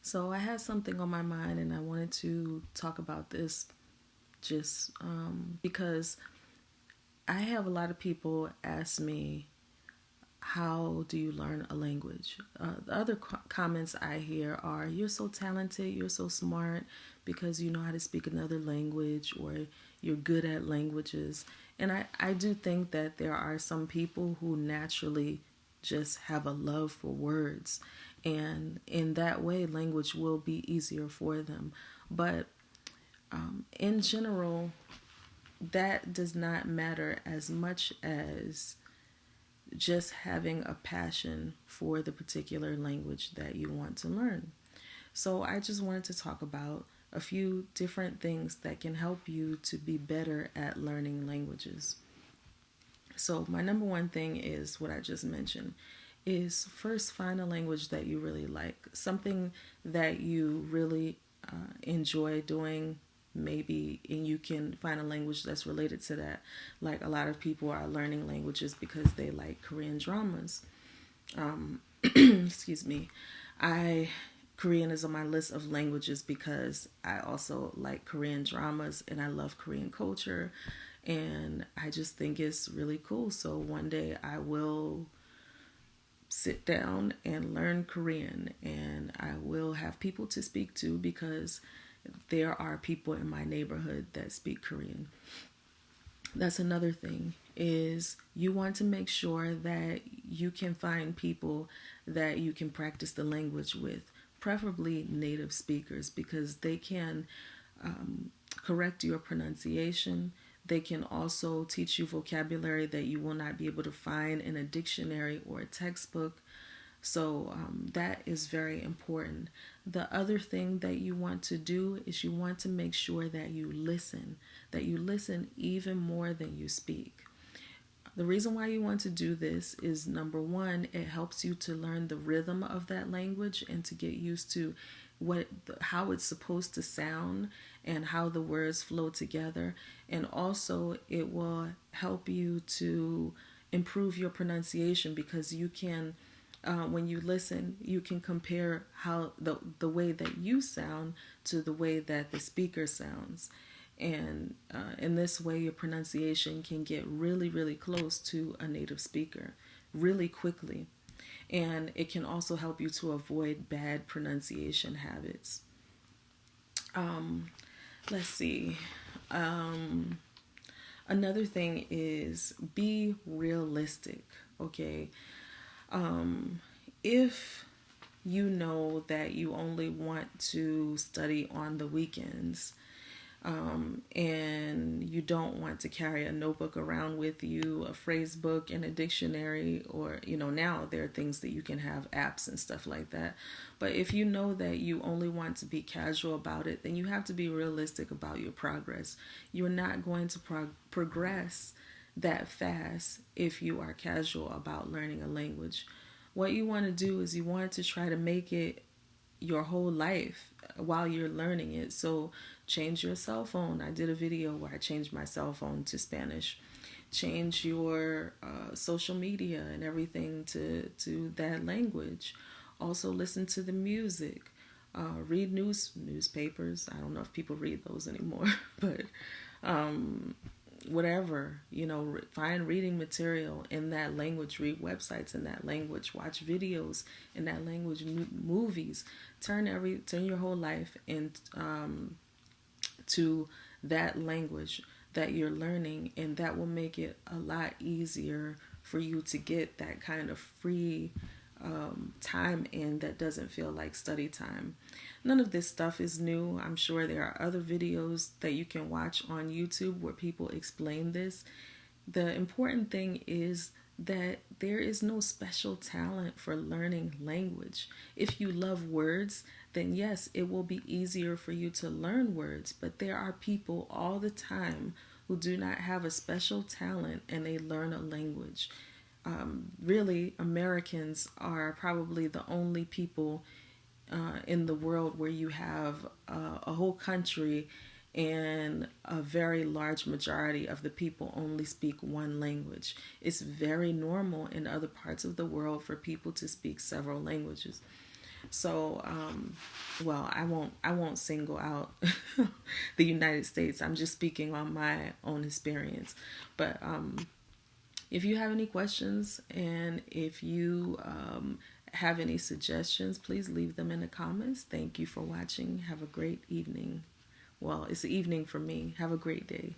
So I had something on my mind and I wanted to talk about this just because I have a lot of people ask me, how do you learn a language? The other comments I hear are, you're so talented, you're so smart because you know how to speak another language, or you're good at languages. And I do think that there are some people who naturally just have a love for words. And in that way, language will be easier for them. But in general, that does not matter as much as just having a passion for the particular language that you want to learn. So I just wanted to talk about a few different things that can help you to be better at learning languages. So my number one thing is what I just mentioned, is first find a language that you really like, something that you really enjoy doing, maybe, and you can find a language that's related to that. Like, a lot of people are learning languages because they like Korean dramas. Excuse me. I Korean is on my list of languages because I also like Korean dramas and I love Korean culture, and I just think it's really cool. So one day I will sit down and learn Korean, and I will have people to speak to because there are people in my neighborhood that speak Korean. That's another thing, is you want to make sure that you can find people that you can practice the language with, preferably native speakers, because they can correct your pronunciation. They can also teach you vocabulary that you will not be able to find in a dictionary or a textbook. So that is very important. The other thing that you want to do is you want to make sure that you listen even more than you speak. The reason why you want to do this is, number one, it helps you to learn the rhythm of that language and to get used to how it's supposed to sound and how the words flow together. And also it will help you to improve your pronunciation, because you can when you listen, you can compare how the way that you sound to the way that the speaker sounds. And in this way, your pronunciation can get really, really close to a native speaker really quickly. And it can also help you to avoid bad pronunciation habits. Let's see. Another thing is, be realistic, okay? If you know that you only want to study on the weekends, and you don't want to carry a notebook around with you, a phrase book, and a dictionary, or, now there are things that you can have, apps and stuff like that. But if you know that you only want to be casual about it, then you have to be realistic about your progress. You're not going to progress that fast if you are casual about learning a language. What you want to do is you want to try to make it your whole life while you're learning it. So change your cell phone. I did a video where I changed my cell phone to Spanish. Change your social media and everything to that language. Also listen to the music. Read newspapers. I don't know if people read those anymore, but whatever, find reading material in that language, read websites in that language, watch videos in that language, movies. Turn your whole life to that language that you're learning, and that will make it a lot easier for you to get that kind of free time in that doesn't feel like study time. None of this stuff is new. I'm sure there are other videos that you can watch on YouTube where people explain this. The important thing is that there is no special talent for learning language. If you love words, then yes, it will be easier for you to learn words. But there are people all the time who do not have a special talent and they learn a language. Really, Americans are probably the only people in the world where you have a whole country and a very large majority of the people only speak one language. It's very normal in other parts of the world for people to speak several languages. So well, I won't single out the United States. I'm just speaking on my own experience. But if you have any questions and if you have any suggestions, please leave them in the comments. Thank you for watching. Have a great evening. Well, it's the evening for me. Have a great day.